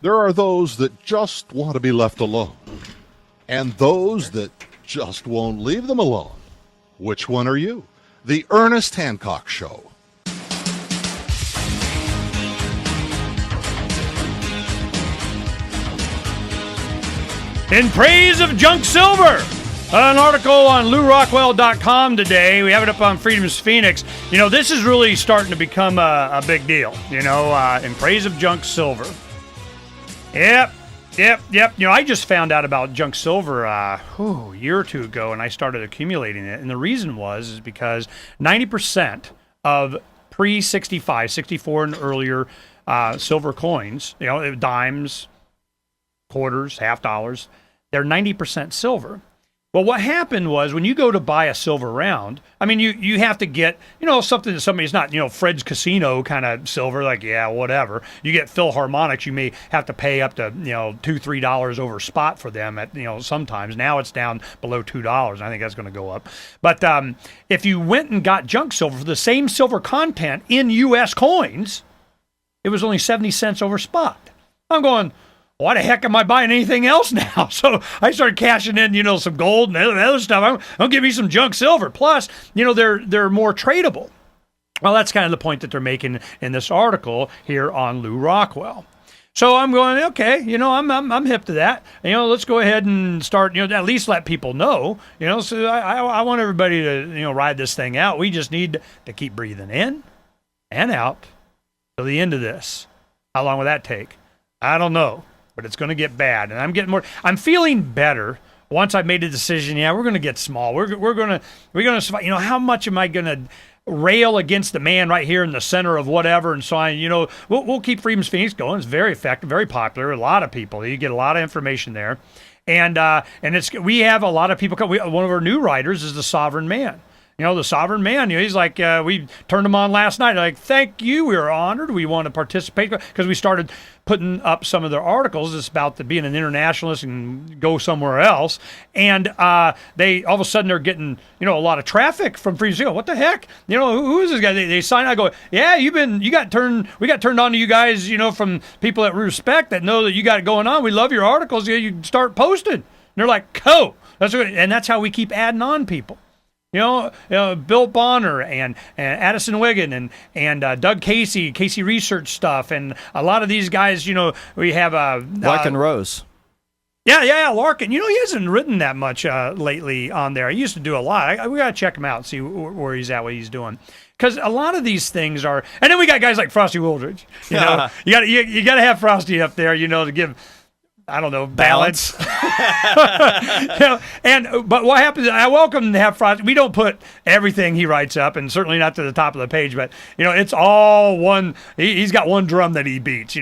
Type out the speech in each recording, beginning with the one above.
There are those that just want to be left alone, and those that just won't leave them alone. Which one are you? The Ernest Hancock Show. In praise of junk silver. An article on LouRockwell.com today. We have it up on Freedom's Phoenix. You know, this is really starting to become a big deal, in praise of junk silver. Yep. You know, I just found out about junk silver a year or two ago, and I started accumulating it. And the reason is because 90% of pre-65, 64 and earlier silver coins, dimes, quarters, half dollars, they're 90% silver. Well, what happened was when you go to buy a silver round, I mean, you have to get, something that somebody's not, Fred's Casino kind of silver, like, yeah, whatever. You get Philharmonics, you may have to pay up to, $2, $3 over spot for them at, sometimes. Now it's down below $2. I think that's going to go up. But if you went and got junk silver for the same silver content in U.S. coins, it was only 70 cents over spot. I'm going, why the heck am I buying anything else now? So I started cashing in, some gold and other stuff. Don't give me some junk silver. Plus, they're more tradable. Well, that's kind of the point that they're making in this article here on Lou Rockwell. So I'm going, okay, I'm hip to that. Let's go ahead and start, at least let people know, so I want everybody to, ride this thing out. We just need to keep breathing in and out till the end of this. How long will that take? I don't know. But it's going to get bad, and I'm feeling better once I made a decision. Yeah, we're going to get small. We're going to survive. How much am I going to rail against the man right here in the center of whatever and so on? We'll keep Freedom's Phoenix going. It's very effective, very popular. A lot of people. You get a lot of information there, and we have a lot of people come. One of our new writers is the Sovereign Man. The Sovereign Man, he's like, we turned him on last night. Like, thank you. We were honored. We want to participate because we started putting up some of their articles. It's about being an internationalist and go somewhere else. And they all of a sudden they're getting, a lot of traffic from Freedom. What the heck? Who is this guy? They sign. I go, yeah, we got turned on to you guys, from people that we respect that know that you got it going on. We love your articles. You start posting. And they're like, cool. That's how we keep adding on people. Bill Bonner and Addison Wiggin and Doug Casey Research Stuff, and a lot of these guys, we have Larkin Rose. Yeah, Larkin. He hasn't written that much lately on there. He used to do a lot. We got to check him out and see where he's at, what he's doing. Because a lot of these things are, and then we got guys like Frosty Wooldridge. You got to have Frosty up there, to give, I don't know, balance. But what happens? I welcome to have Frosty. We don't put everything he writes up, and certainly not to the top of the page. But it's all one. He's got one drum that he beats.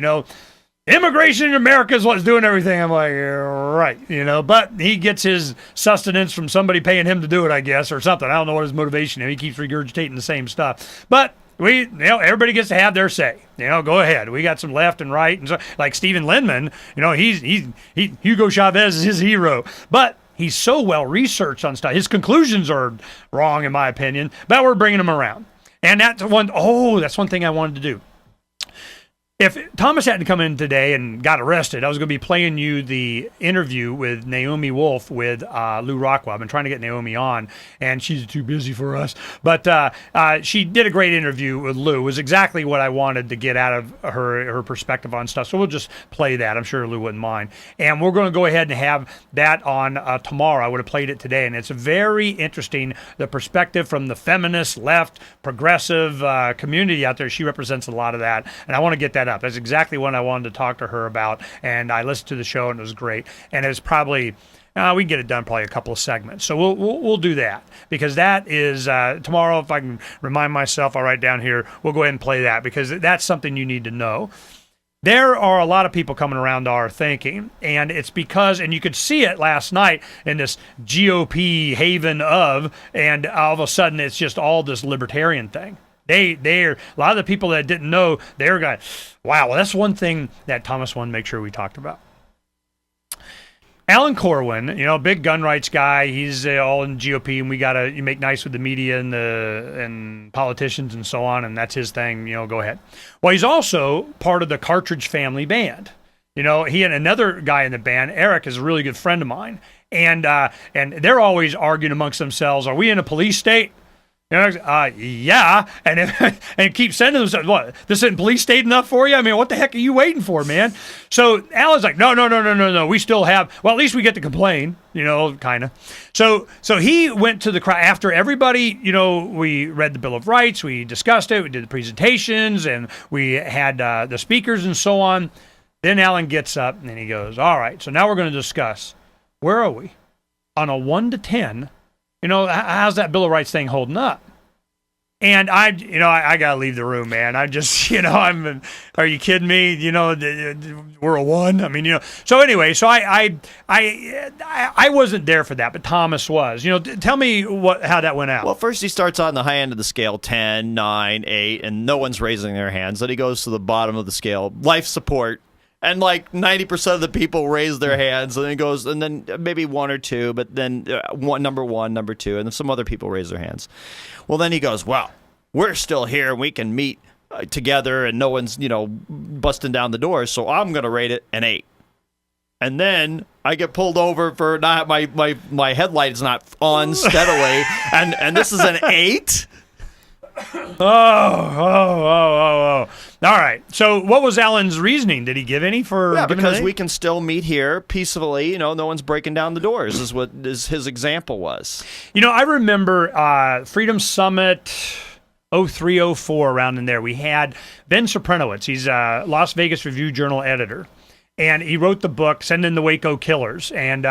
Immigration in America is what's doing everything. I'm like, right. But he gets his sustenance from somebody paying him to do it, I guess, or something. I don't know what his motivation is. He keeps regurgitating the same stuff, but. Everybody gets to have their say. Go ahead. We got some left and right, and so, like Stephen Lindman. He's Hugo Chavez is his hero, but he's so well researched on stuff. His conclusions are wrong, in my opinion, but we're bringing him around, and that's one. Oh, that's one thing I wanted to do. If Thomas hadn't come in today and got arrested, I was going to be playing you the interview with Naomi Wolf with Lou Rockwell. I've been trying to get Naomi on, and she's too busy for us. But she did a great interview with Lou. It was exactly what I wanted to get out of her perspective on stuff. So we'll just play that. I'm sure Lou wouldn't mind. And we're going to go ahead and have that on tomorrow. I would have played it today, and it's very interesting, the perspective from the feminist, left, progressive community out there. She represents a lot of that, and I want to get that up. That's exactly what I wanted to talk to her about, and I listened to the show, and it was great. And it's probably we can get it done probably a couple of segments, so we'll do that, because that is tomorrow. If I can remind myself, I'll write down here. We'll go ahead and play that, because that's something you need to know. There are a lot of people coming around our thinking, and it's because, and you could see it last night in this GOP haven of, and all of a sudden it's just all this libertarian thing. They're a lot of the people that didn't know, they're going, wow, well, that's one thing that Thomas wanted to make sure we talked about. Alan Corwin, big gun rights guy, he's all in GOP, and we got to make nice with the media and politicians and so on, and that's his thing, go ahead. Well, he's also part of the Cartridge Family Band. You know, he and another guy in the band, Eric, is a really good friend of mine, and they're always arguing amongst themselves. Are we in a police state? You know, yeah, and keep sending themselves. What? This isn't police state enough for you? I mean, what the heck are you waiting for, man? So Alan's like, no. We still have. Well, at least we get to complain. You know, kind of. So he went to the crowd after everybody. You know, we read the Bill of Rights, we discussed it, we did the presentations, and we had the speakers and so on. Then Alan gets up and he goes, "All right, so now we're going to discuss where are we on a 1 to 10." You know, how's that Bill of Rights thing holding up? And I got to leave the room, man. I just, are you kidding me? You know, we're a 1. I mean, you know. So anyway, so I wasn't there for that, but Thomas was. You know, tell me how that went out. Well, first he starts on the high end of the scale, 10, 9, 8, and no one's raising their hands. Then he goes to the bottom of the scale, life support. And like 90% of the people raise their hands, and then it goes, and then maybe 1 or 2, but then number 1, number 2, and then some other people raise their hands. Well, then he goes, well, we're still here, and we can meet together, and no one's, busting down the doors, so I'm going to rate it an 8. And then I get pulled over for not my headlight's not on steadily, and this is an 8. Oh. All right. So what was Alan's reasoning? Did he give any for giving because we can still meet here peacefully. No one's breaking down the doors is what his example was. I remember Freedom Summit 03, 04, around in there. We had Ben Sopranowitz. He's a Las Vegas Review-Journal editor. And he wrote the book, Send in the Waco Killers, and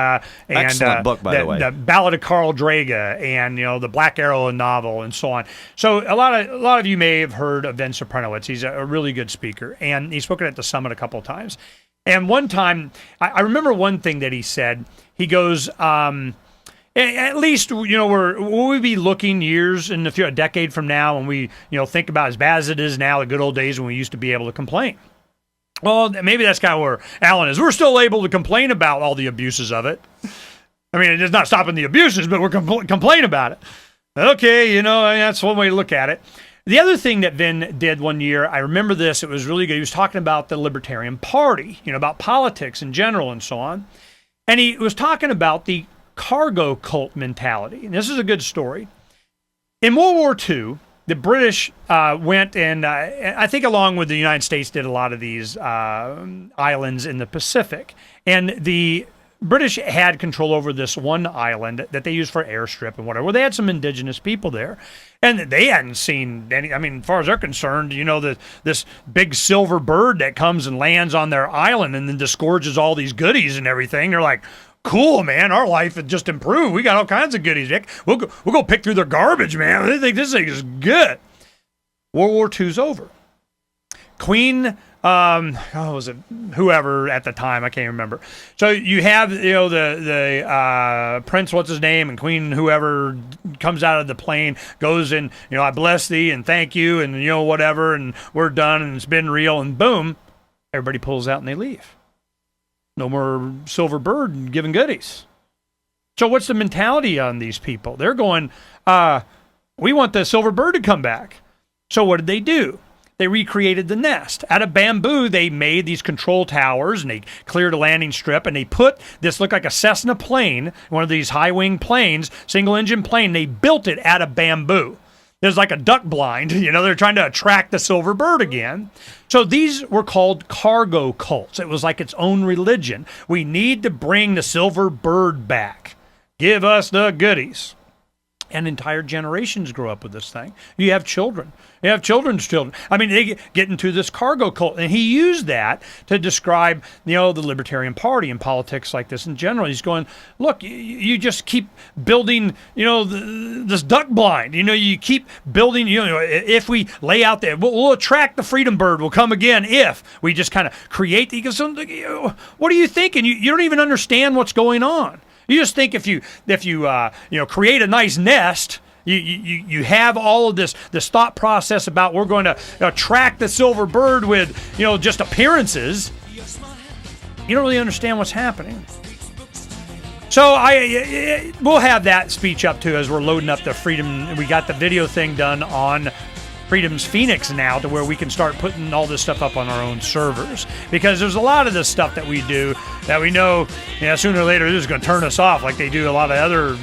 excellent book, by the way, the Ballad of Carl Draga, and the Black Arrow novel, and so on. So a lot of you may have heard of Ben Sopranowitz. He's a really good speaker, and he's spoken at the summit a couple of times. And one time, I remember one thing that he said. He goes, at least will we be looking years in a decade from now when we think about as bad as it is now, the good old days when we used to be able to complain. Well, maybe that's kind of where Alan is. We're still able to complain about all the abuses of it. I mean, it's not stopping the abuses, but we're complaining about it. Okay, that's one way to look at it. The other thing that Vin did one year, I remember this, it was really good. He was talking about the Libertarian Party, about politics in general and so on. And he was talking about the cargo cult mentality. And this is a good story. In World War II, the British went and I think along with the United States did a lot of these islands in the Pacific. And the British had control over this one island that they used for airstrip and whatever. Well, they had some indigenous people there. And they hadn't seen any, as far as they're concerned, this big silver bird that comes and lands on their island and then disgorges all these goodies and everything. They're like, cool, man. Our life has just improved. We got all kinds of goodies, Nick. We'll go pick through their garbage, man. They think this thing is good. World War II's over. Queen, was it whoever at the time? I can't remember. So you have the Prince, what's his name, and Queen whoever comes out of the plane goes and I bless thee and thank you and whatever and we're done and it's been real and boom, everybody pulls out and they leave. No more silver bird giving goodies. So what's the mentality on these people? They're going, we want the silver bird to come back. So what did they do? They recreated the nest. Out of bamboo, they made these control towers, and they cleared a landing strip, and they put this, looked like a Cessna plane, one of these high-wing planes, single-engine plane. They built it out of bamboo. There's like a duck blind, they're trying to attract the silver bird again. So these were called cargo cults. It was like its own religion. We need to bring the silver bird back. Give us the goodies. And entire generations grow up with this thing. You have children. You have children's children. They get into this cargo cult. And he used that to describe, the Libertarian Party and politics like this in general. He's going, look, you just keep building, this duck blind. You keep building, if we lay out there, we'll attract the freedom bird. Will come again if we just kind of create the, what are you thinking? You don't even understand what's going on. You just think if you create a nice nest, you have all of this thought process about we're going to attract the silver bird with just appearances. You don't really understand what's happening. So we'll have that speech up too as we're loading up the Freedom. We got the video thing done on Freedom's Phoenix now to where we can start putting all this stuff up on our own servers, because there's a lot of this stuff that we do that we know, sooner or later this is going to turn us off like they do a lot of other,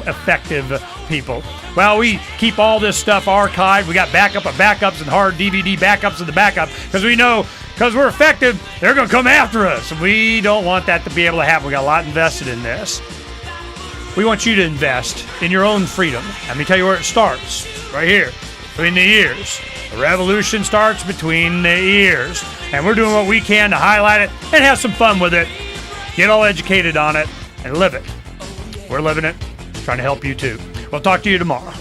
effective people. Well, we keep all this stuff archived. We got backup of backups and hard DVD backups of the backup, because we know, because we're effective, they're going to come after us. We don't want that to be able to happen. We got a lot invested in this. We want you to invest in your own freedom. Let me tell you where it starts. Right here. Between the ears. The revolution starts between the ears. And we're doing what we can to highlight it and have some fun with it. Get all educated on it and live it. We're living it. Trying to help you too. We'll talk to you tomorrow.